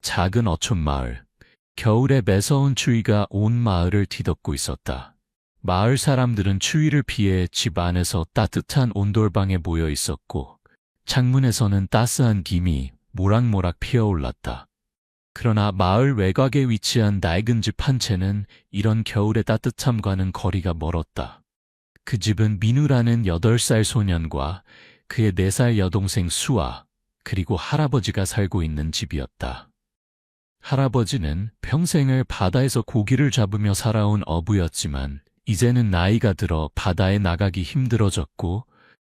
작은 어촌 마을. 겨울에 매서운 추위가 온 마을을 뒤덮고 있었다. 마을 사람들은 추위를 피해 집 안에서 따뜻한 온돌방에 모여 있었고 창문에서는 따스한 김이 모락모락 피어올랐다. 그러나 마을 외곽에 위치한 낡은 집 한 채는 이런 겨울의 따뜻함과는 거리가 멀었다. 그 집은 민우라는 8살 소년과 그의 4살 여동생 수아, 그리고 할아버지가 살고 있는 집이었다. 할아버지는 평생을 바다에서 고기를 잡으며 살아온 어부였지만 이제는 나이가 들어 바다에 나가기 힘들어졌고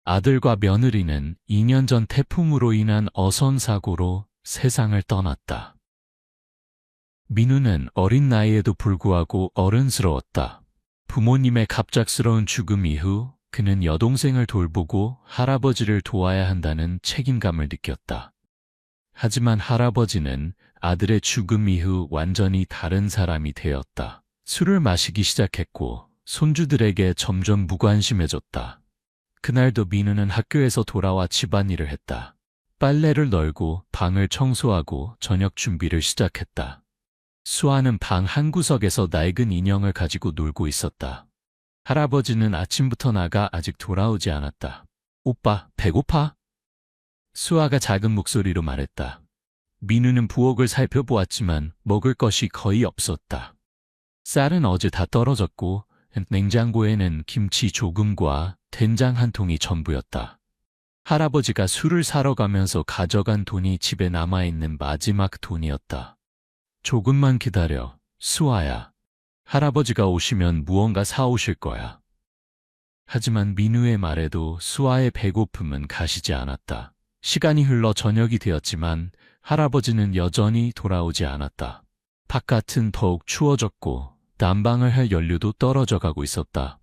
아들과 며느리는 2년 전 태풍으로 인한 어선사고로 세상을 떠났다. 민우는 어린 나이에도 불구하고 어른스러웠다. 부모님의 갑작스러운 죽음 이후 그는 여동생을 돌보고 할아버지를 도와야 한다는 책임감을 느꼈다. 하지만 할아버지는 아들의 죽음 이후 완전히 다른 사람이 되었다. 술을 마시기 시작했고 손주들에게 점점 무관심해졌다. 그날도 민우는 학교에서 돌아와 집안일을 했다. 빨래를 널고 방을 청소하고 저녁 준비를 시작했다. 수아는 방 한구석에서 낡은 인형을 가지고 놀고 있었다. 할아버지는 아침부터 나가 아직 돌아오지 않았다. 오빠, 배고파? 수아가 작은 목소리로 말했다. 민우는 부엌을 살펴보았지만 먹을 것이 거의 없었다. 쌀은 어제 다 떨어졌고 냉장고에는 김치 조금과 된장 한 통이 전부였다. 할아버지가 술을 사러 가면서 가져간 돈이 집에 남아있는 마지막 돈이었다. 조금만 기다려, 수아야. 할아버지가 오시면 무언가 사오실 거야. 하지만 민우의 말에도 수아의 배고픔은 가시지 않았다. 시간이 흘러 저녁이 되었지만 할아버지는 여전히 돌아오지 않았다. 바깥은 더욱 추워졌고 난방을 할 연료도 떨어져 가고 있었다.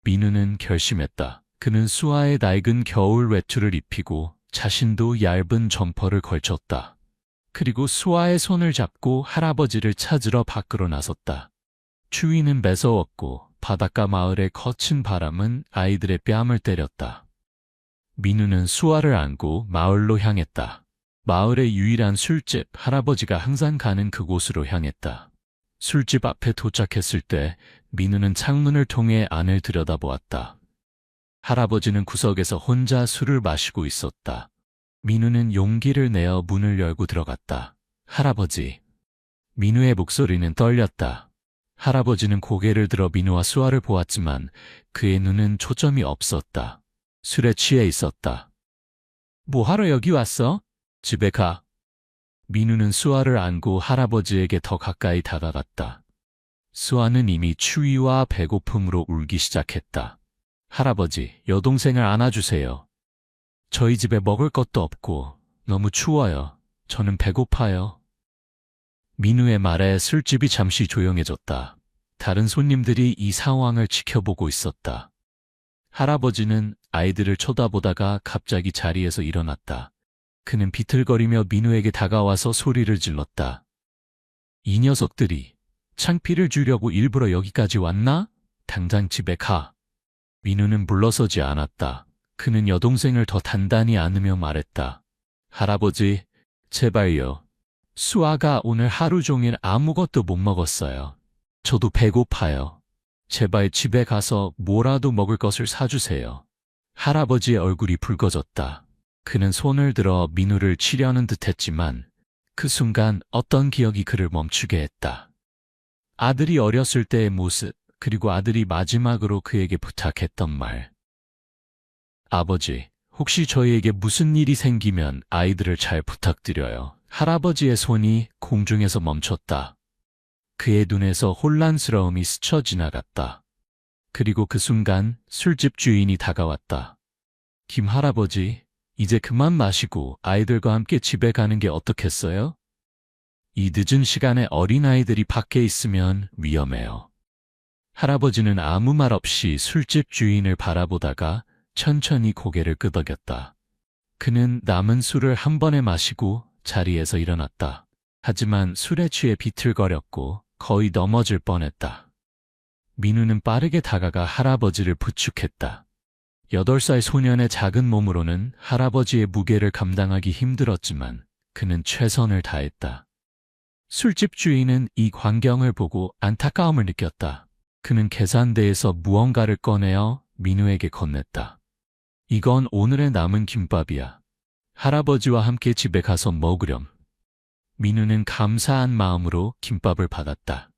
민우는 결심했다. 그는 수아의 낡은 겨울 외투를 입히고 자신도 얇은 점퍼를 걸쳤다. 그리고 수아의 손을 잡고 할아버지를 찾으러 밖으로 나섰다. 추위는 매서웠고 바닷가 마을의 거친 바람은 아이들의 뺨을 때렸다. 민우는 수아를 안고 마을로 향했다. 마을의 유일한 술집, 할아버지가 항상 가는 그곳으로 향했다. 술집 앞에 도착했을 때 민우는 창문을 통해 안을 들여다보았다. 할아버지는 구석에서 혼자 술을 마시고 있었다. 민우는 용기를 내어 문을 열고 들어갔다. 할아버지. 민우의 목소리는 떨렸다. 할아버지는 고개를 들어 민우와 수아를 보았지만 그의 눈은 초점이 없었다. 술에 취해 있었다. 뭐하러 여기 왔어? 집에 가. 민우는 수아를 안고 할아버지에게 더 가까이 다가갔다. 수아는 이미 추위와 배고픔으로 울기 시작했다. 할아버지, 여동생을 안아주세요. 저희 집에 먹을 것도 없고 너무 추워요. 저는 배고파요. 민우의 말에 술집이 잠시 조용해졌다. 다른 손님들이 이 상황을 지켜보고 있었다. 할아버지는 아이들을 쳐다보다가 갑자기 자리에서 일어났다. 그는 비틀거리며 민우에게 다가와서 소리를 질렀다. 이 녀석들이 창피를 주려고 일부러 여기까지 왔나? 당장 집에 가. 민우는 물러서지 않았다. 그는 여동생을 더 단단히 안으며 말했다. 할아버지, 제발요. 수아가 오늘 하루 종일 아무것도 못 먹었어요. 저도 배고파요. 제발 집에 가서 뭐라도 먹을 것을 사주세요. 할아버지의 얼굴이 붉어졌다. 그는 손을 들어 민우를 치려는 듯했지만 그 순간 어떤 기억이 그를 멈추게 했다. 아들이 어렸을 때의 모습, 그리고 아들이 마지막으로 그에게 부탁했던 말. 아버지, 혹시 저희에게 무슨 일이 생기면 아이들을 잘 부탁드려요. 할아버지의 손이 공중에서 멈췄다. 그의 눈에서 혼란스러움이 스쳐 지나갔다. 그리고 그 순간 술집 주인이 다가왔다. 김 할아버지, 이제 그만 마시고 아이들과 함께 집에 가는 게 어떻겠어요? 이 늦은 시간에 어린아이들이 밖에 있으면 위험해요. 할아버지는 아무 말 없이 술집 주인을 바라보다가 천천히 고개를 끄덕였다. 그는 남은 술을 한 번에 마시고 자리에서 일어났다. 하지만 술에 취해 비틀거렸고 거의 넘어질 뻔했다. 민우는 빠르게 다가가 할아버지를 부축했다. 8살 소년의 작은 몸으로는 할아버지의 무게를 감당하기 힘들었지만 그는 최선을 다했다. 술집 주인은 이 광경을 보고 안타까움을 느꼈다. 그는 계산대에서 무언가를 꺼내어 민우에게 건넸다. 이건 오늘의 남은 김밥이야. 할아버지와 함께 집에 가서 먹으렴. 민우는 감사한 마음으로 김밥을 받았다.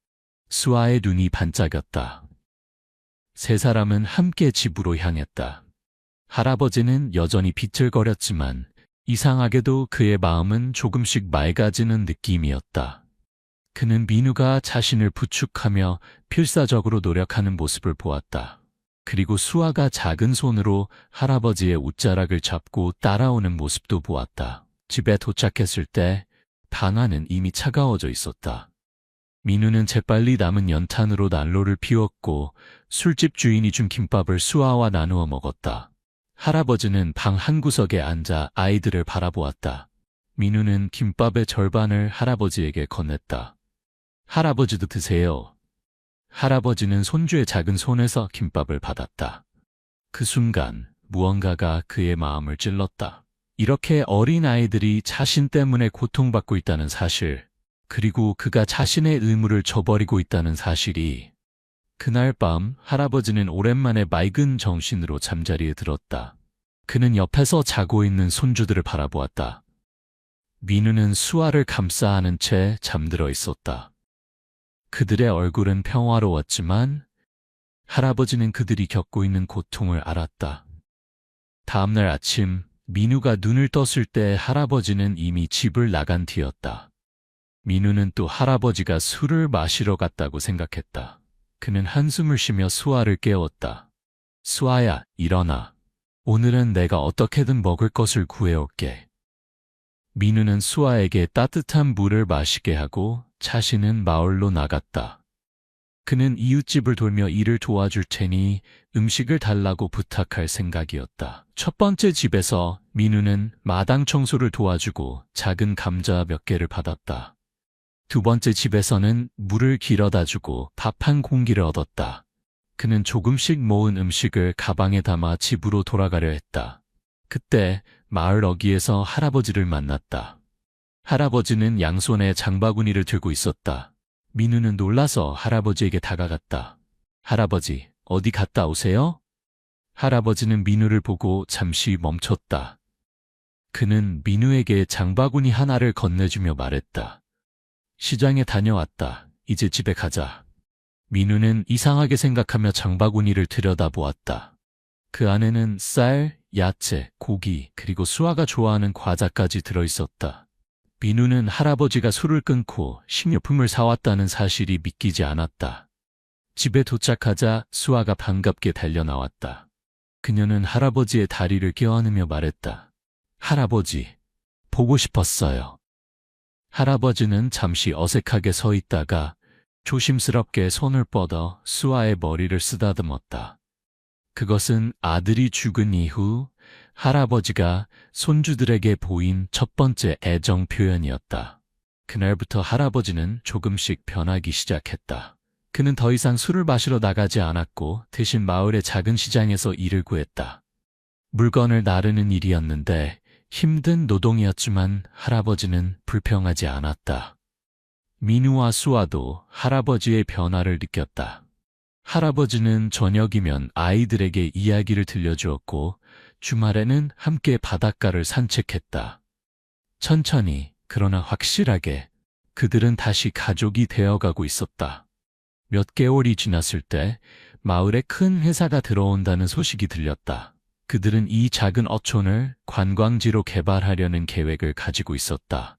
수아의 눈이 반짝였다. 세 사람은 함께 집으로 향했다. 할아버지는 여전히 비틀거렸지만 이상하게도 그의 마음은 조금씩 맑아지는 느낌이었다. 그는 민우가 자신을 부축하며 필사적으로 노력하는 모습을 보았다. 그리고 수아가 작은 손으로 할아버지의 옷자락을 잡고 따라오는 모습도 보았다. 집에 도착했을 때 방안은 이미 차가워져 있었다. 민우는 재빨리 남은 연탄으로 난로를 피웠고 술집 주인이 준 김밥을 수아와 나누어 먹었다. 할아버지는 방 한구석에 앉아 아이들을 바라보았다. 민우는 김밥의 절반을 할아버지에게 건넸다. 할아버지도 드세요. 할아버지는 손주의 작은 손에서 김밥을 받았다. 그 순간 무언가가 그의 마음을 찔렀다. 이렇게 어린 아이들이 자신 때문에 고통받고 있다는 사실, 그리고 그가 자신의 의무를 저버리고 있다는 사실이. 그날 밤 할아버지는 오랜만에 맑은 정신으로 잠자리에 들었다. 그는 옆에서 자고 있는 손주들을 바라보았다. 민우는 수아를 감싸 안은 채 잠들어 있었다. 그들의 얼굴은 평화로웠지만 할아버지는 그들이 겪고 있는 고통을 알았다. 다음날 아침 민우가 눈을 떴을 때 할아버지는 이미 집을 나간 뒤였다. 민우는 또 할아버지가 술을 마시러 갔다고 생각했다. 그는 한숨을 쉬며 수아를 깨웠다. 수아야, 일어나. 오늘은 내가 어떻게든 먹을 것을 구해올게. 민우는 수아에게 따뜻한 물을 마시게 하고 자신은 마을로 나갔다. 그는 이웃집을 돌며 일을 도와줄 테니 음식을 달라고 부탁할 생각이었다. 첫 번째 집에서 민우는 마당 청소를 도와주고 작은 감자 몇 개를 받았다. 두 번째 집에서는 물을 길어다 주고 밥 한 공기를 얻었다. 그는 조금씩 모은 음식을 가방에 담아 집으로 돌아가려 했다. 그때 마을 어귀에서 할아버지를 만났다. 할아버지는 양손에 장바구니를 들고 있었다. 민우는 놀라서 할아버지에게 다가갔다. 할아버지, 어디 갔다 오세요? 할아버지는 민우를 보고 잠시 멈췄다. 그는 민우에게 장바구니 하나를 건네주며 말했다. 시장에 다녀왔다. 이제 집에 가자. 민우는 이상하게 생각하며 장바구니를 들여다보았다. 그 안에는 쌀, 야채, 고기, 그리고 수아가 좋아하는 과자까지 들어있었다. 민우는 할아버지가 술을 끊고 식료품을 사왔다는 사실이 믿기지 않았다. 집에 도착하자 수아가 반갑게 달려나왔다. 그녀는 할아버지의 다리를 껴안으며 말했다. 할아버지, 보고 싶었어요. 할아버지는 잠시 어색하게 서 있다가 조심스럽게 손을 뻗어 수아의 머리를 쓰다듬었다. 그것은 아들이 죽은 이후 할아버지가 손주들에게 보인 첫 번째 애정 표현이었다. 그날부터 할아버지는 조금씩 변하기 시작했다. 그는 더 이상 술을 마시러 나가지 않았고 대신 마을의 작은 시장에서 일을 구했다. 물건을 나르는 일이었는데 힘든 노동이었지만 할아버지는 불평하지 않았다. 민우와 수아도 할아버지의 변화를 느꼈다. 할아버지는 저녁이면 아이들에게 이야기를 들려주었고 주말에는 함께 바닷가를 산책했다. 천천히, 그러나 확실하게 그들은 다시 가족이 되어가고 있었다. 몇 개월이 지났을 때 마을에 큰 회사가 들어온다는 소식이 들렸다. 그들은 이 작은 어촌을 관광지로 개발하려는 계획을 가지고 있었다.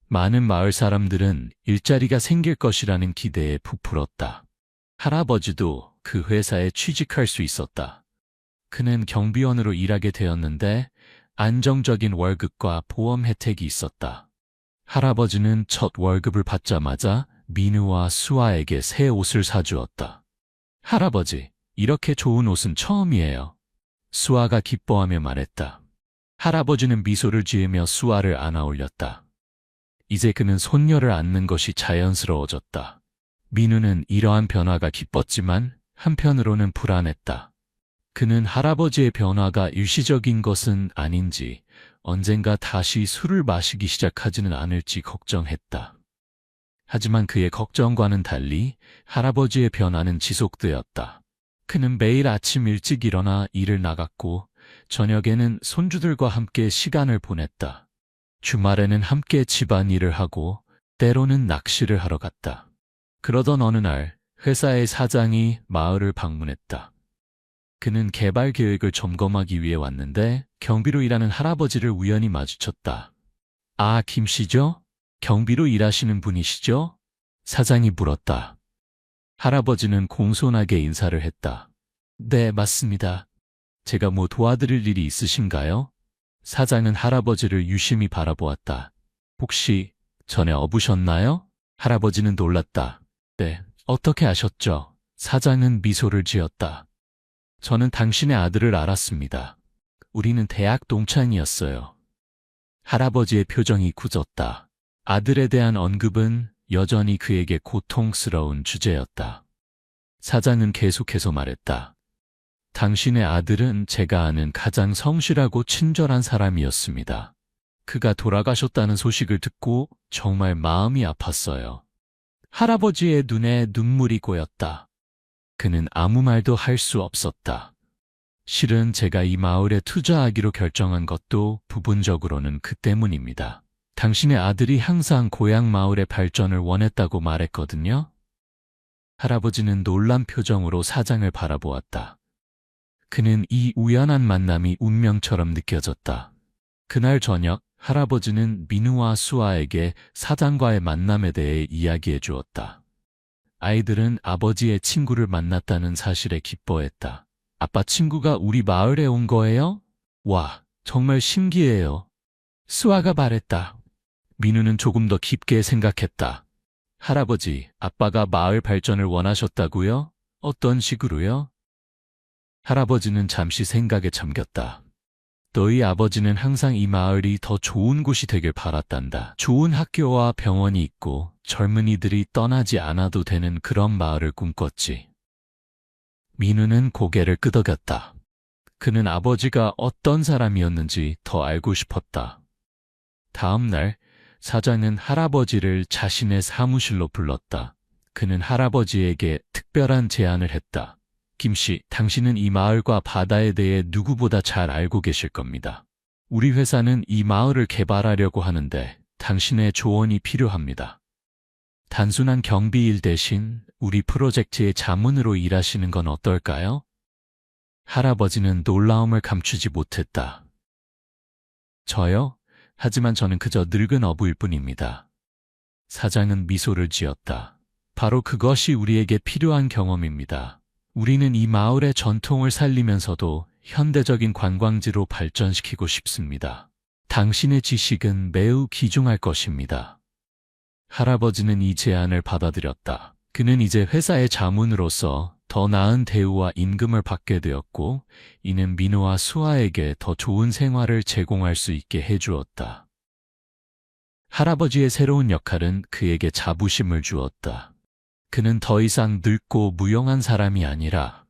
많은 마을 사람들은 일자리가 생길 것이라는 기대에 부풀었다. 할아버지도 그 회사에 취직할 수 있었다. 그는 경비원으로 일하게 되었는데 안정적인 월급과 보험 혜택이 있었다. 할아버지는 첫 월급을 받자마자 민우와 수아에게 새 옷을 사주었다. 할아버지, 이렇게 좋은 옷은 처음이에요. 수아가 기뻐하며 말했다. 할아버지는 미소를 지으며 수아를 안아 올렸다. 이제 그는 손녀를 안는 것이 자연스러워졌다. 민우는 이러한 변화가 기뻤지만 한편으로는 불안했다. 그는 할아버지의 변화가 일시적인 것은 아닌지, 언젠가 다시 술을 마시기 시작하지는 않을지 걱정했다. 하지만 그의 걱정과는 달리 할아버지의 변화는 지속되었다. 그는 매일 아침 일찍 일어나 일을 나갔고 저녁에는 손주들과 함께 시간을 보냈다. 주말에는 함께 집안일을 하고 때로는 낚시를 하러 갔다. 그러던 어느 날 회사의 사장이 마을을 방문했다. 그는 개발 계획을 점검하기 위해 왔는데 경비로 일하는 할아버지를 우연히 마주쳤다. 아, 김 씨죠? 경비로 일하시는 분이시죠? 사장이 물었다. 할아버지는 공손하게 인사를 했다. 네, 맞습니다. 제가 뭐 도와드릴 일이 있으신가요? 사장은 할아버지를 유심히 바라보았다. 혹시 전에 어부셨나요? 할아버지는 놀랐다. 네, 어떻게 아셨죠? 사장은 미소를 지었다. 저는 당신의 아들을 알았습니다. 우리는 대학 동창이었어요. 할아버지의 표정이 굳었다. 아들에 대한 언급은 여전히 그에게 고통스러운 주제였다. 사장은 계속해서 말했다. 당신의 아들은 제가 아는 가장 성실하고 친절한 사람이었습니다. 그가 돌아가셨다는 소식을 듣고 정말 마음이 아팠어요. 할아버지의 눈에 눈물이 고였다. 그는 아무 말도 할 수 없었다. 실은 제가 이 마을에 투자하기로 결정한 것도 부분적으로는 그 때문입니다. 당신의 아들이 항상 고향 마을의 발전을 원했다고 말했거든요. 할아버지는 놀란 표정으로 사장을 바라보았다. 그는 이 우연한 만남이 운명처럼 느껴졌다. 그날 저녁 할아버지는 민우와 수아에게 사장과의 만남에 대해 이야기해 주었다. 아이들은 아버지의 친구를 만났다는 사실에 기뻐했다. 아빠 친구가 우리 마을에 온 거예요? 와, 정말 신기해요. 수아가 말했다. 민우는 조금 더 깊게 생각했다. 할아버지, 아빠가 마을 발전을 원하셨다고요? 어떤 식으로요? 할아버지는 잠시 생각에 잠겼다. 너희 아버지는 항상 이 마을이 더 좋은 곳이 되길 바랐단다. 좋은 학교와 병원이 있고 젊은이들이 떠나지 않아도 되는 그런 마을을 꿈꿨지. 민우는 고개를 끄덕였다. 그는 아버지가 어떤 사람이었는지 더 알고 싶었다. 다음 날 사장은 할아버지를 자신의 사무실로 불렀다. 그는 할아버지에게 특별한 제안을 했다. 김씨, 당신은 이 마을과 바다에 대해 누구보다 잘 알고 계실 겁니다. 우리 회사는 이 마을을 개발하려고 하는데 당신의 조언이 필요합니다. 단순한 경비일 대신 우리 프로젝트의 자문으로 일하시는 건 어떨까요? 할아버지는 놀라움을 감추지 못했다. 저요? 하지만 저는 그저 늙은 어부일 뿐입니다. 사장은 미소를 지었다. 바로 그것이 우리에게 필요한 경험입니다. 우리는 이 마을의 전통을 살리면서도 현대적인 관광지로 발전시키고 싶습니다. 당신의 지식은 매우 귀중할 것입니다. 할아버지는 이 제안을 받아들였다. 그는 이제 회사의 자문으로서 더 나은 대우와 임금을 받게 되었고, 이는 민우와 수아에게 더 좋은 생활을 제공할 수 있게 해주었다. 할아버지의 새로운 역할은 그에게 자부심을 주었다. 그는 더 이상 늙고 무용한 사람이 아니라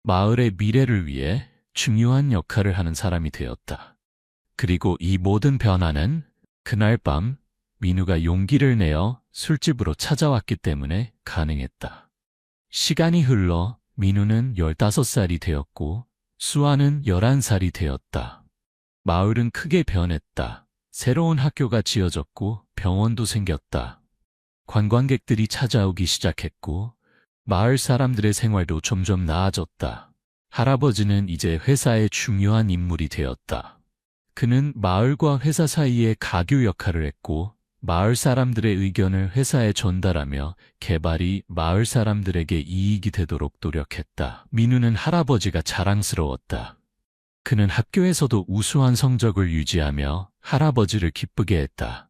마을의 미래를 위해 중요한 역할을 하는 사람이 되었다. 그리고 이 모든 변화는 그날 밤 민우가 용기를 내어 술집으로 찾아왔기 때문에 가능했다. 시간이 흘러 민우는 15살이 되었고 수아는 11살이 되었다. 마을은 크게 변했다. 새로운 학교가 지어졌고 병원도 생겼다. 관광객들이 찾아오기 시작했고 마을 사람들의 생활도 점점 나아졌다. 할아버지는 이제 회사의 중요한 인물이 되었다. 그는 마을과 회사 사이의 가교 역할을 했고 마을 사람들의 의견을 회사에 전달하며 개발이 마을 사람들에게 이익이 되도록 노력했다. 민우는 할아버지가 자랑스러웠다. 그는 학교에서도 우수한 성적을 유지하며 할아버지를 기쁘게 했다.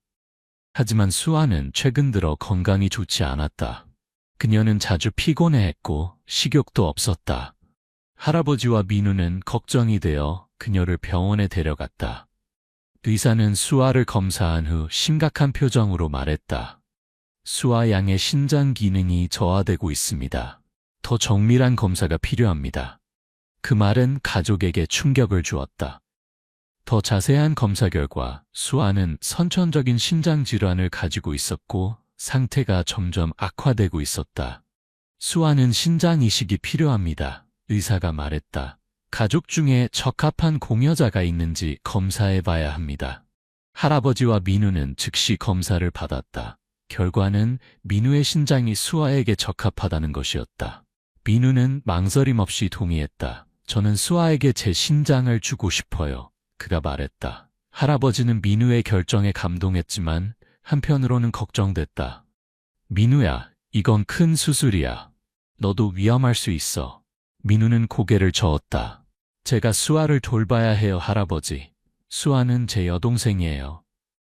하지만 수아는 최근 들어 건강이 좋지 않았다. 그녀는 자주 피곤해했고 식욕도 없었다. 할아버지와 민우는 걱정이 되어 그녀를 병원에 데려갔다. 의사는 수아를 검사한 후 심각한 표정으로 말했다. 수아 양의 신장 기능이 저하되고 있습니다. 더 정밀한 검사가 필요합니다. 그 말은 가족에게 충격을 주었다. 더 자세한 검사 결과 수아는 선천적인 신장 질환을 가지고 있었고 상태가 점점 악화되고 있었다. 수아는 신장 이식이 필요합니다. 의사가 말했다. 가족 중에 적합한 공여자가 있는지 검사해 봐야 합니다. 할아버지와 민우는 즉시 검사를 받았다. 결과는 민우의 신장이 수아에게 적합하다는 것이었다. 민우는 망설임 없이 동의했다. 저는 수아에게 제 신장을 주고 싶어요. 그가 말했다. 할아버지는 민우의 결정에 감동했지만 한편으로는 걱정됐다. 민우야, 이건 큰 수술이야. 너도 위험할 수 있어. 민우는 고개를 저었다. 제가 수아를 돌봐야 해요, 할아버지. 수아는 제 여동생이에요.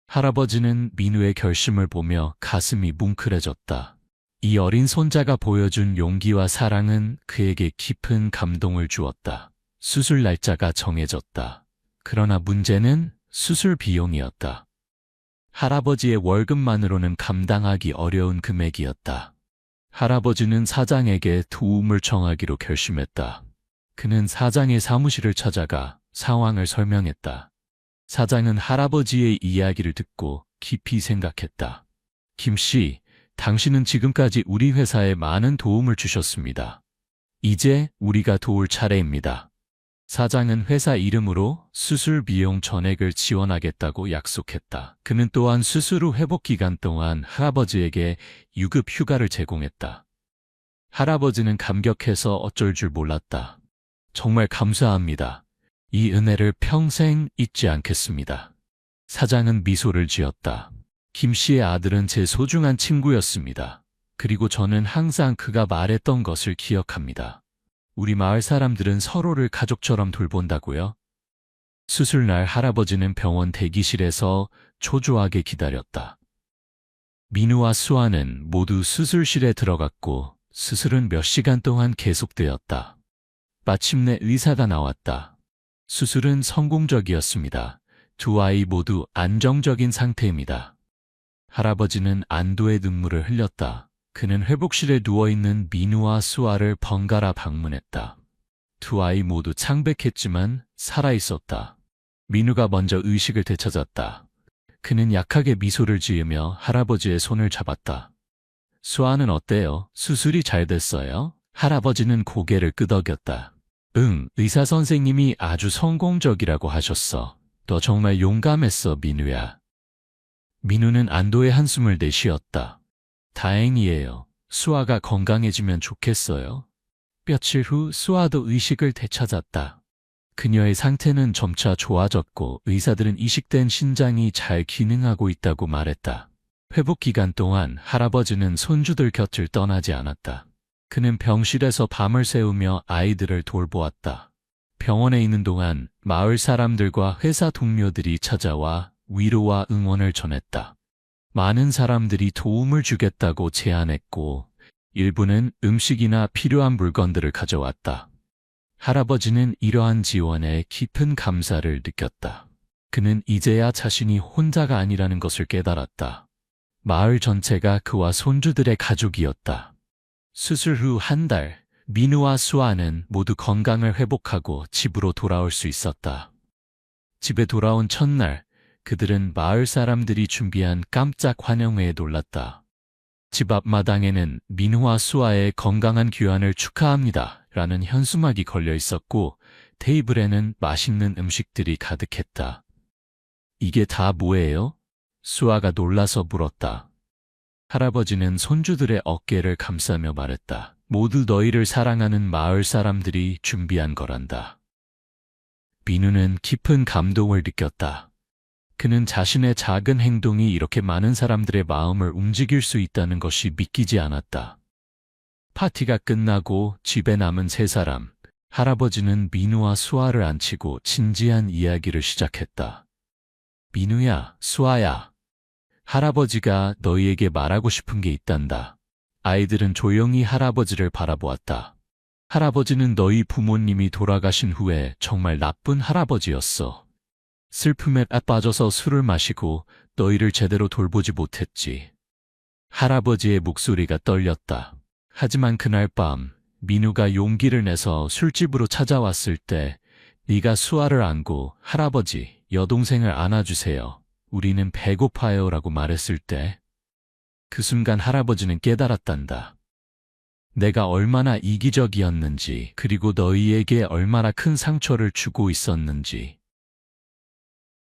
할아버지는 민우의 결심을 보며 가슴이 뭉클해졌다. 이 어린 손자가 보여준 용기와 사랑은 그에게 깊은 감동을 주었다. 수술 날짜가 정해졌다. 그러나 문제는 수술 비용이었다. 할아버지의 월급만으로는 감당하기 어려운 금액이었다. 할아버지는 사장에게 도움을 청하기로 결심했다. 그는 사장의 사무실을 찾아가 상황을 설명했다. 사장은 할아버지의 이야기를 듣고 깊이 생각했다. 김 씨, 당신은 지금까지 우리 회사에 많은 도움을 주셨습니다. 이제 우리가 도울 차례입니다. 사장은 회사 이름으로 수술 비용 전액을 지원하겠다고 약속했다. 그는 또한 수술 후 회복 기간 동안 할아버지에게 유급 휴가를 제공했다. 할아버지는 감격해서 어쩔 줄 몰랐다. 정말 감사합니다. 이 은혜를 평생 잊지 않겠습니다. 사장은 미소를 지었다. 김 씨의 아들은 제 소중한 친구였습니다. 그리고 저는 항상 그가 말했던 것을 기억합니다. 우리 마을 사람들은 서로를 가족처럼 돌본다고요? 수술날 할아버지는 병원 대기실에서 초조하게 기다렸다. 민우와 수아는 모두 수술실에 들어갔고 수술은 몇 시간 동안 계속되었다. 마침내 의사가 나왔다. 수술은 성공적이었습니다. 두 아이 모두 안정적인 상태입니다. 할아버지는 안도의 눈물을 흘렸다. 그는 회복실에 누워있는 민우와 수아를 번갈아 방문했다. 두 아이 모두 창백했지만 살아있었다. 민우가 먼저 의식을 되찾았다. 그는 약하게 미소를 지으며 할아버지의 손을 잡았다. 수아는 어때요? 수술이 잘 됐어요? 할아버지는 고개를 끄덕였다. 응, 의사 선생님이 아주 성공적이라고 하셨어. 너 정말 용감했어, 민우야. 민우는 안도의 한숨을 내쉬었다. 다행이에요. 수아가 건강해지면 좋겠어요. 며칠 후 수아도 의식을 되찾았다. 그녀의 상태는 점차 좋아졌고 의사들은 이식된 신장이 잘 기능하고 있다고 말했다. 회복 기간 동안 할아버지는 손주들 곁을 떠나지 않았다. 그는 병실에서 밤을 새우며 아이들을 돌보았다. 병원에 있는 동안 마을 사람들과 회사 동료들이 찾아와 위로와 응원을 전했다. 많은 사람들이 도움을 주겠다고 제안했고 일부는 음식이나 필요한 물건들을 가져왔다. 할아버지는 이러한 지원에 깊은 감사를 느꼈다. 그는 이제야 자신이 혼자가 아니라는 것을 깨달았다. 마을 전체가 그와 손주들의 가족이었다. 수술 후 한 달, 민우와 수아는 모두 건강을 회복하고 집으로 돌아올 수 있었다. 집에 돌아온 첫날, 그들은 마을 사람들이 준비한 깜짝 환영회에 놀랐다. 집 앞마당에는 민우와 수아의 건강한 귀환을 축하합니다 라는 현수막이 걸려 있었고 테이블에는 맛있는 음식들이 가득했다. 이게 다 뭐예요? 수아가 놀라서 물었다. 할아버지는 손주들의 어깨를 감싸며 말했다. 모두 너희를 사랑하는 마을 사람들이 준비한 거란다. 민우는 깊은 감동을 느꼈다. 그는 자신의 작은 행동이 이렇게 많은 사람들의 마음을 움직일 수 있다는 것이 믿기지 않았다. 파티가 끝나고 집에 남은 세 사람, 할아버지는 민우와 수아를 앉히고 진지한 이야기를 시작했다. 민우야, 수아야. 할아버지가 너희에게 말하고 싶은 게 있단다. 아이들은 조용히 할아버지를 바라보았다. 할아버지는 너희 부모님이 돌아가신 후에 정말 나쁜 할아버지였어. 슬픔에 빠져서 술을 마시고 너희를 제대로 돌보지 못했지. 할아버지의 목소리가 떨렸다. 하지만 그날 밤 민우가 용기를 내서 술집으로 찾아왔을 때 네가 수아를 안고 할아버지, 여동생을 안아주세요. 우리는 배고파요 라고 말했을 때 그 순간 할아버지는 깨달았단다. 내가 얼마나 이기적이었는지, 그리고 너희에게 얼마나 큰 상처를 주고 있었는지.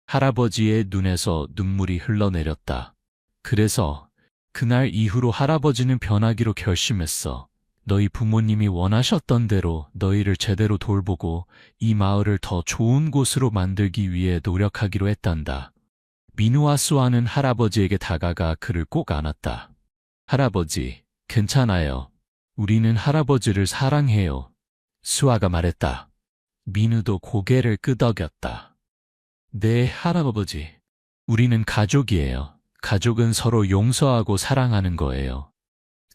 할아버지의 눈에서 눈물이 흘러내렸다. 그래서 그날 이후로 할아버지는 변하기로 결심했어. 너희 부모님이 원하셨던 대로 너희를 제대로 돌보고 이 마을을 더 좋은 곳으로 만들기 위해 노력하기로 했단다. 민우와 수아는 할아버지에게 다가가 그를 꼭 안았다. 할아버지, 괜찮아요. 우리는 할아버지를 사랑해요. 수아가 말했다. 민우도 고개를 끄덕였다. 네, 할아버지. 우리는 가족이에요. 가족은 서로 용서하고 사랑하는 거예요.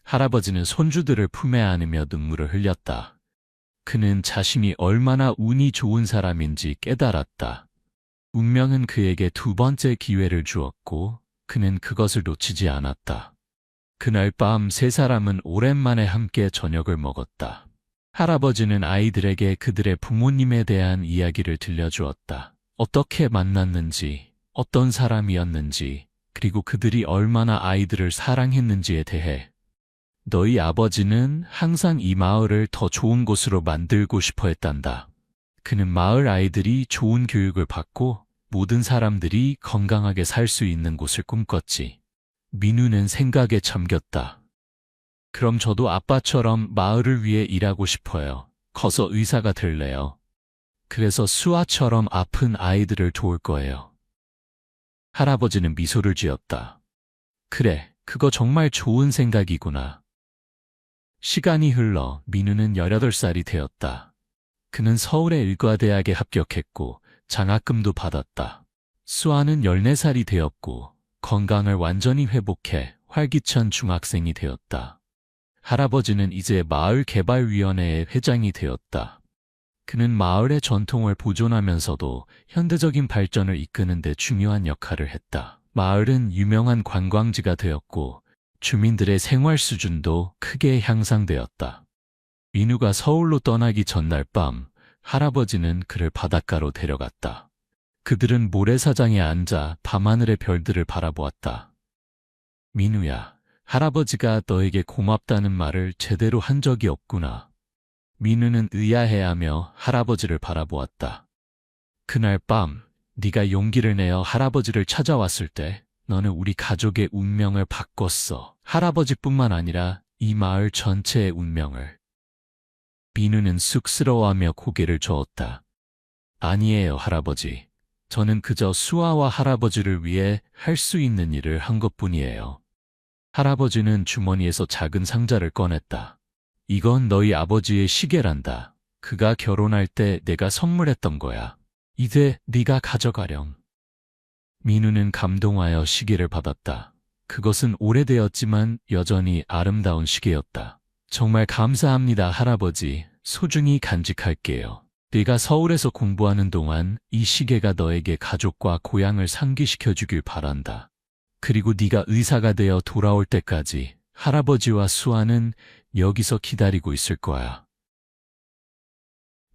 할아버지는 손주들을 품에 안으며 눈물을 흘렸다. 그는 자신이 얼마나 운이 좋은 사람인지 깨달았다. 운명은 그에게 두 번째 기회를 주었고 그는 그것을 놓치지 않았다. 그날 밤 세 사람은 오랜만에 함께 저녁을 먹었다. 할아버지는 아이들에게 그들의 부모님에 대한 이야기를 들려주었다. 어떻게 만났는지, 어떤 사람이었는지, 그리고 그들이 얼마나 아이들을 사랑했는지에 대해. 너희 아버지는 항상 이 마을을 더 좋은 곳으로 만들고 싶어 했단다. 그는 마을 아이들이 좋은 교육을 받고 모든 사람들이 건강하게 살 수 있는 곳을 꿈꿨지. 민우는 생각에 잠겼다. 그럼 저도 아빠처럼 마을을 위해 일하고 싶어요. 커서 의사가 될래요. 그래서 수아처럼 아픈 아이들을 도울 거예요. 할아버지는 미소를 지었다. 그래, 그거 정말 좋은 생각이구나. 시간이 흘러 민우는 18살이 되었다. 그는 서울의 의과대학에 합격했고 장학금도 받았다. 수아는 14살이 되었고 건강을 완전히 회복해 활기찬 중학생이 되었다. 할아버지는 이제 마을개발위원회의 회장이 되었다. 그는 마을의 전통을 보존하면서도 현대적인 발전을 이끄는 데 중요한 역할을 했다. 마을은 유명한 관광지가 되었고 주민들의 생활 수준도 크게 향상되었다. 민우가 서울로 떠나기 전날 밤 할아버지는 그를 바닷가로 데려갔다. 그들은 모래사장에 앉아 밤하늘의 별들을 바라보았다. 민우야, 할아버지가 너에게 고맙다는 말을 제대로 한 적이 없구나. 민우는 의아해하며 할아버지를 바라보았다. 그날 밤 네가 용기를 내어 할아버지를 찾아왔을 때 너는 우리 가족의 운명을 바꿨어. 할아버지뿐만 아니라 이 마을 전체의 운명을. 민우는 쑥스러워하며 고개를 저었다. 아니에요, 할아버지. 저는 그저 수아와 할아버지를 위해 할 수 있는 일을 한 것뿐이에요. 할아버지는 주머니에서 작은 상자를 꺼냈다. 이건 너희 아버지의 시계란다. 그가 결혼할 때 내가 선물했던 거야. 이제 네가 가져가렴. 민우는 감동하여 시계를 받았다. 그것은 오래되었지만 여전히 아름다운 시계였다. 정말 감사합니다, 할아버지. 소중히 간직할게요. 네가 서울에서 공부하는 동안 이 시계가 너에게 가족과 고향을 상기시켜주길 바란다. 그리고 네가 의사가 되어 돌아올 때까지 할아버지와 수아는 여기서 기다리고 있을 거야.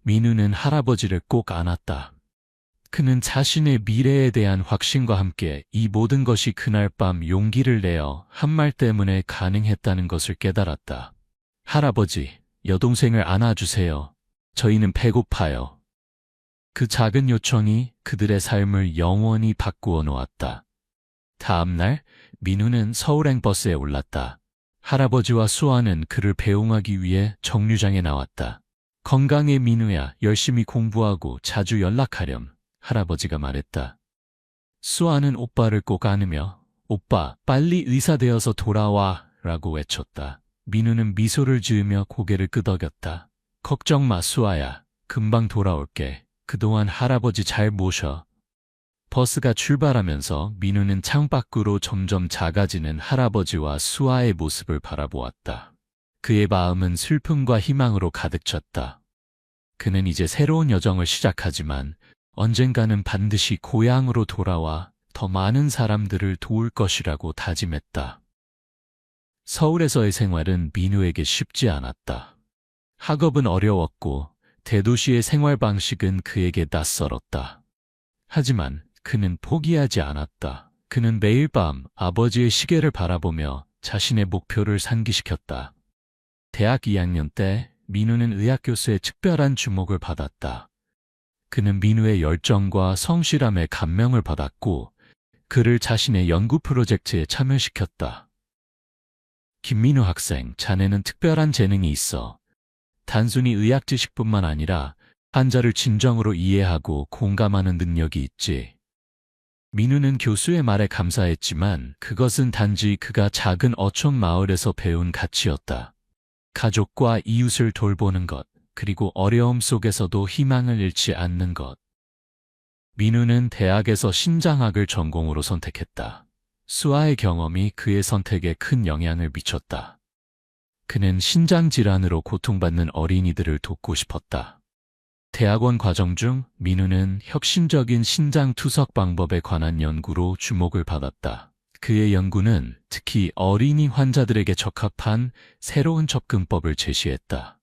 민우는 할아버지를 꼭 안았다. 그는 자신의 미래에 대한 확신과 함께 이 모든 것이 그날 밤 용기를 내어 한 말 때문에 가능했다는 것을 깨달았다. 할아버지, 여동생을 안아주세요. 저희는 배고파요. 그 작은 요청이 그들의 삶을 영원히 바꾸어 놓았다. 다음 날 민우는 서울행 버스에 올랐다. 할아버지와 수아는 그를 배웅하기 위해 정류장에 나왔다. 건강해, 민우야. 열심히 공부하고 자주 연락하렴. 할아버지가 말했다. 수아는 오빠를 꼭 안으며 오빠, 빨리 의사 되어서 돌아와 라고 외쳤다. 민우는 미소를 지으며 고개를 끄덕였다. 걱정 마, 수아야. 금방 돌아올게. 그동안 할아버지 잘 모셔. 버스가 출발하면서 민우는 창밖으로 점점 작아지는 할아버지와 수아의 모습을 바라보았다. 그의 마음은 슬픔과 희망으로 가득 찼다. 그는 이제 새로운 여정을 시작하지만 언젠가는 반드시 고향으로 돌아와 더 많은 사람들을 도울 것이라고 다짐했다. 서울에서의 생활은 민우에게 쉽지 않았다. 학업은 어려웠고 대도시의 생활 방식은 그에게 낯설었다. 하지만 그는 포기하지 않았다. 그는 매일 밤 아버지의 시계를 바라보며 자신의 목표를 상기시켰다. 대학 2학년 때 민우는 의학 교수의 특별한 주목을 받았다. 그는 민우의 열정과 성실함에 감명을 받았고 그를 자신의 연구 프로젝트에 참여시켰다. 김민우 학생, 자네는 특별한 재능이 있어. 단순히 의학 지식뿐만 아니라 환자를 진정으로 이해하고 공감하는 능력이 있지. 민우는 교수의 말에 감사했지만 그것은 단지 그가 작은 어촌 마을에서 배운 가치였다. 가족과 이웃을 돌보는 것, 그리고 어려움 속에서도 희망을 잃지 않는 것. 민우는 대학에서 신장학을 전공으로 선택했다. 수아의 경험이 그의 선택에 큰 영향을 미쳤다. 그는 신장 질환으로 고통받는 어린이들을 돕고 싶었다. 대학원 과정 중 민우는 혁신적인 신장 투석 방법에 관한 연구로 주목을 받았다. 그의 연구는 특히 어린이 환자들에게 적합한 새로운 접근법을 제시했다.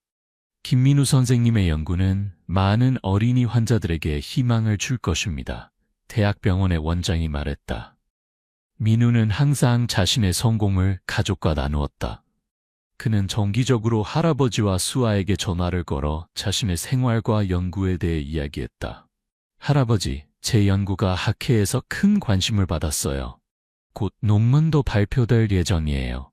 김민우 선생님의 연구는 많은 어린이 환자들에게 희망을 줄 것입니다. 대학병원의 원장이 말했다. 민우는 항상 자신의 성공을 가족과 나누었다. 그는 정기적으로 할아버지와 수아에게 전화를 걸어 자신의 생활과 연구에 대해 이야기했다. 할아버지, 제 연구가 학회에서 큰 관심을 받았어요. 곧 논문도 발표될 예정이에요.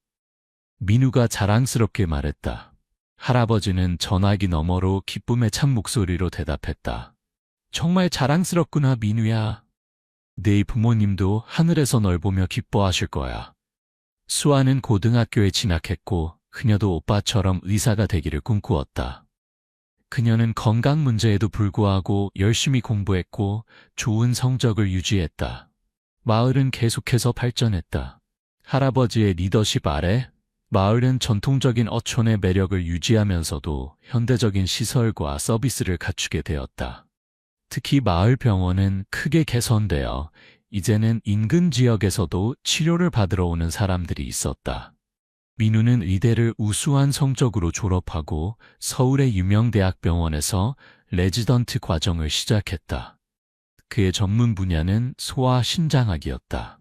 민우가 자랑스럽게 말했다. 할아버지는 전화기 너머로 기쁨에 찬 목소리로 대답했다. 정말 자랑스럽구나, 민우야. 네 부모님도 하늘에서 널 보며 기뻐하실 거야. 수아는 고등학교에 진학했고 그녀도 오빠처럼 의사가 되기를 꿈꾸었다. 그녀는 건강 문제에도 불구하고 열심히 공부했고 좋은 성적을 유지했다. 마을은 계속해서 발전했다. 할아버지의 리더십 아래 마을은 전통적인 어촌의 매력을 유지하면서도 현대적인 시설과 서비스를 갖추게 되었다. 특히 마을 병원은 크게 개선되어 이제는 인근 지역에서도 치료를 받으러 오는 사람들이 있었다. 민우는 의대를 우수한 성적으로 졸업하고 서울의 유명 대학병원에서 레지던트 과정을 시작했다. 그의 전문 분야는 소아신장학이었다.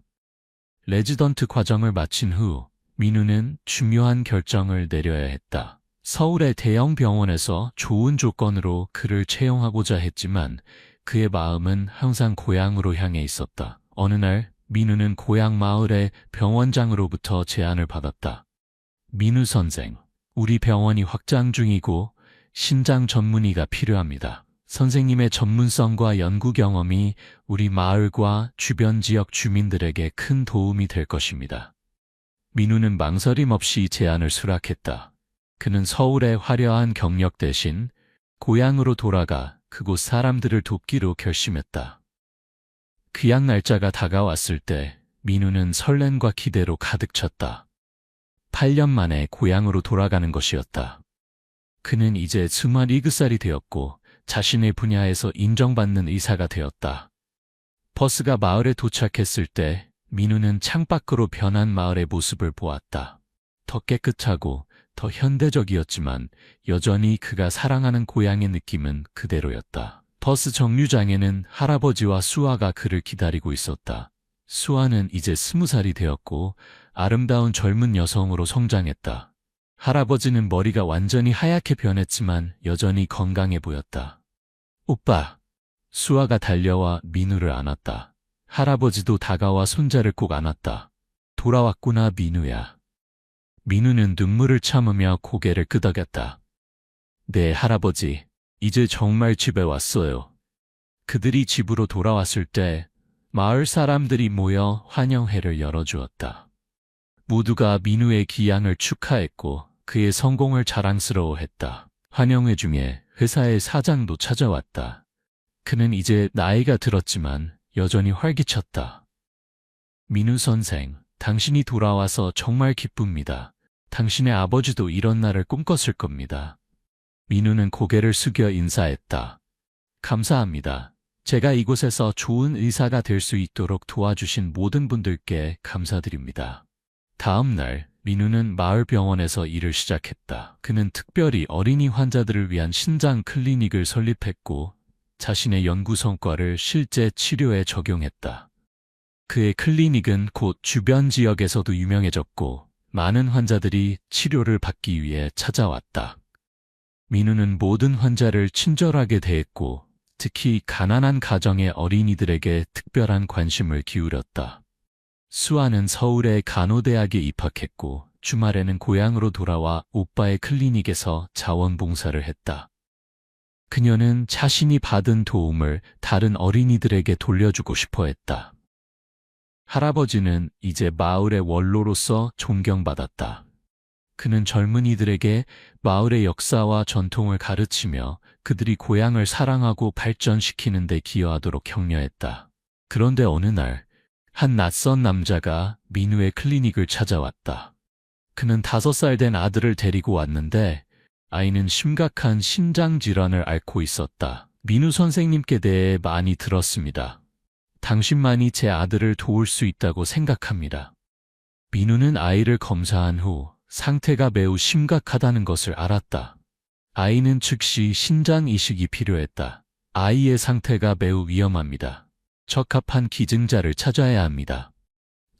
레지던트 과정을 마친 후 민우는 중요한 결정을 내려야 했다. 서울의 대형 병원에서 좋은 조건으로 그를 채용하고자 했지만 그의 마음은 항상 고향으로 향해 있었다. 어느 날 민우는 고향 마을의 병원장으로부터 제안을 받았다. 민우 선생, 우리 병원이 확장 중이고 신장 전문의가 필요합니다. 선생님의 전문성과 연구 경험이 우리 마을과 주변 지역 주민들에게 큰 도움이 될 것입니다. 민우는 망설임 없이 제안을 수락했다. 그는 서울의 화려한 경력 대신 고향으로 돌아가 그곳 사람들을 돕기로 결심했다. 귀향 날짜가 다가왔을 때 민우는 설렘과 기대로 가득 찼다. 8년 만에 고향으로 돌아가는 것이었다. 그는 이제 27살이 되었고 자신의 분야에서 인정받는 의사가 되었다. 버스가 마을에 도착했을 때 민우는 창밖으로 변한 마을의 모습을 보았다. 더 깨끗하고 더 현대적이었지만 여전히 그가 사랑하는 고향의 느낌은 그대로였다. 버스 정류장에는 할아버지와 수아가 그를 기다리고 있었다. 수아는 이제 20살이 되었고 아름다운 젊은 여성으로 성장했다. 할아버지는 머리가 완전히 하얗게 변했지만 여전히 건강해 보였다. 오빠! 수아가 달려와 민우를 안았다. 할아버지도 다가와 손자를 꼭 안았다. 돌아왔구나, 민우야. 민우는 눈물을 참으며 고개를 끄덕였다. 네, 할아버지. 이제 정말 집에 왔어요. 그들이 집으로 돌아왔을 때 마을 사람들이 모여 환영회를 열어주었다. 모두가 민우의 귀향을 축하했고 그의 성공을 자랑스러워했다. 환영회 중에 회사의 사장도 찾아왔다. 그는 이제 나이가 들었지만 여전히 활기찼다. 민우 선생, 당신이 돌아와서 정말 기쁩니다. 당신의 아버지도 이런 날을 꿈꿨을 겁니다. 민우는 고개를 숙여 인사했다. 감사합니다. 제가 이곳에서 좋은 의사가 될 수 있도록 도와주신 모든 분들께 감사드립니다. 다음 날 민우는 마을 병원에서 일을 시작했다. 그는 특별히 어린이 환자들을 위한 신장 클리닉을 설립했고 자신의 연구 성과를 실제 치료에 적용했다. 그의 클리닉은 곧 주변 지역에서도 유명해졌고 많은 환자들이 치료를 받기 위해 찾아왔다. 민우는 모든 환자를 친절하게 대했고 특히 가난한 가정의 어린이들에게 특별한 관심을 기울였다. 수아는 서울의 간호대학에 입학했고 주말에는 고향으로 돌아와 오빠의 클리닉에서 자원봉사를 했다. 그녀는 자신이 받은 도움을 다른 어린이들에게 돌려주고 싶어 했다. 할아버지는 이제 마을의 원로로서 존경받았다. 그는 젊은이들에게 마을의 역사와 전통을 가르치며 그들이 고향을 사랑하고 발전시키는 데 기여하도록 격려했다. 그런데 어느 날, 한 낯선 남자가 민우의 클리닉을 찾아왔다. 그는 5살 된 아들을 데리고 왔는데 아이는 심각한 신장 질환을 앓고 있었다. 민우 선생님께 대해 많이 들었습니다. 당신만이 제 아들을 도울 수 있다고 생각합니다. 민우는 아이를 검사한 후 상태가 매우 심각하다는 것을 알았다. 아이는 즉시 신장 이식이 필요했다. 아이의 상태가 매우 위험합니다. 적합한 기증자를 찾아야 합니다.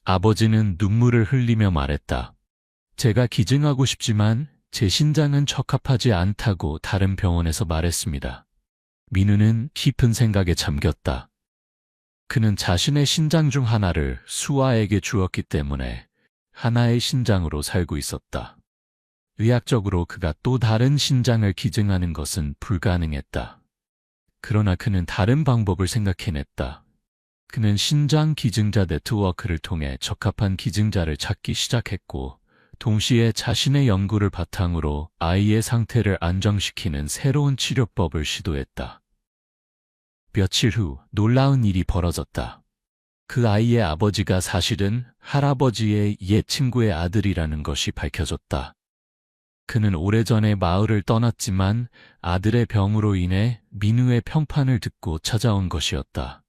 아버지는 눈물을 흘리며 말했다. 제가 기증하고 싶지만 제 신장은 적합하지 않다고 다른 병원에서 말했습니다. 민우는 깊은 생각에 잠겼다. 그는 자신의 신장 중 하나를 수아에게 주었기 때문에 하나의 신장으로 살고 있었다. 의학적으로 그가 또 다른 신장을 기증하는 것은 불가능했다. 그러나 그는 다른 방법을 생각해냈다. 그는 신장 기증자 네트워크를 통해 적합한 기증자를 찾기 시작했고 동시에 자신의 연구를 바탕으로 아이의 상태를 안정시키는 새로운 치료법을 시도했다. 며칠 후 놀라운 일이 벌어졌다. 그 아이의 아버지가 사실은 할아버지의 옛 친구의 아들이라는 것이 밝혀졌다. 그는 오래전에 마을을 떠났지만 아들의 병으로 인해 민우의 평판을 듣고 찾아온 것이었다.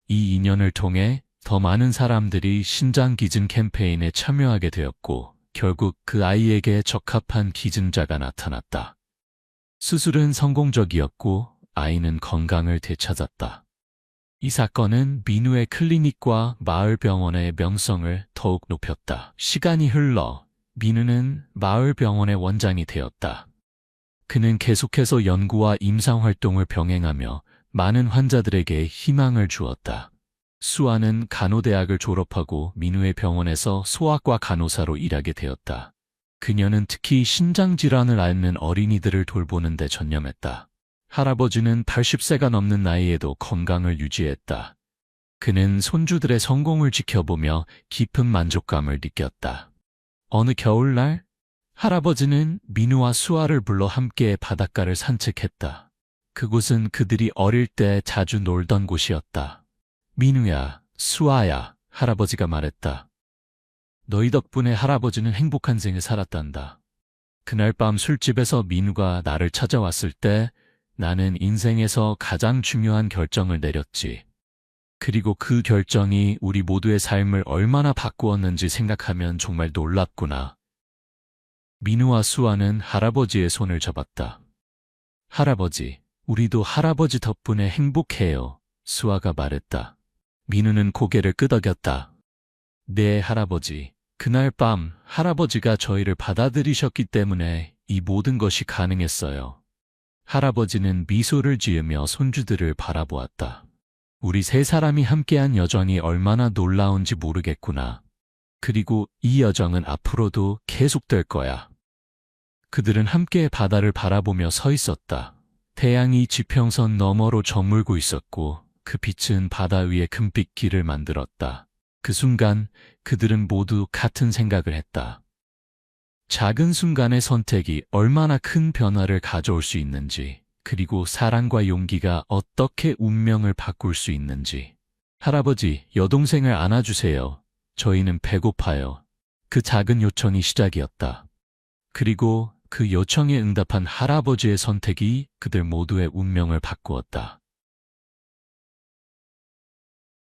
이 인연을 통해 더 많은 사람들이 신장 기증 캠페인에 참여하게 되었고 결국 그 아이에게 적합한 기증자가 나타났다. 수술은 성공적이었고 아이는 건강을 되찾았다. 이 사건은 민우의 클리닉과 마을 병원의 명성을 더욱 높였다. 시간이 흘러 민우는 마을 병원의 원장이 되었다. 그는 계속해서 연구와 임상활동을 병행하며 많은 환자들에게 희망을 주었다. 수아는 간호대학을 졸업하고 민우의 병원에서 소아과 간호사로 일하게 되었다. 그녀는 특히 신장질환을 앓는 어린이들을 돌보는 데 전념했다. 할아버지는 80세가 넘는 나이에도 건강을 유지했다. 그는 손주들의 성공을 지켜보며 깊은 만족감을 느꼈다. 어느 겨울날 할아버지는 민우와 수아를 불러 함께 바닷가를 산책했다. 그곳은 그들이 어릴 때 자주 놀던 곳이었다. 민우야, 수아야, 할아버지가 말했다. 너희 덕분에 할아버지는 행복한 생을 살았단다. 그날 밤 술집에서 민우가 나를 찾아왔을 때 나는 인생에서 가장 중요한 결정을 내렸지. 그리고 그 결정이 우리 모두의 삶을 얼마나 바꾸었는지 생각하면 정말 놀랍구나. 민우와 수아는 할아버지의 손을 잡았다. 할아버지, 우리도 할아버지 덕분에 행복해요. 수아가 말했다. 민우는 고개를 끄덕였다. 네, 할아버지. 그날 밤 할아버지가 저희를 받아들이셨기 때문에 이 모든 것이 가능했어요. 할아버지는 미소를 지으며 손주들을 바라보았다. 우리 3사람이 함께한 여정이 얼마나 놀라운지 모르겠구나. 그리고 이 여정은 앞으로도 계속될 거야. 그들은 함께 바다를 바라보며 서 있었다. 태양이 지평선 너머로 저물고 있었고 그 빛은 바다 위에 금빛 길을 만들었다. 그 순간 그들은 모두 같은 생각을 했다. 작은 순간의 선택이 얼마나 큰 변화를 가져올 수 있는지, 그리고 사랑과 용기가 어떻게 운명을 바꿀 수 있는지. 할아버지, 여동생을 안아주세요. 저희는 배고파요. 그 작은 요청이 시작이었다. 그리고 그 요청에 응답한 할아버지의 선택이 그들 모두의 운명을 바꾸었다.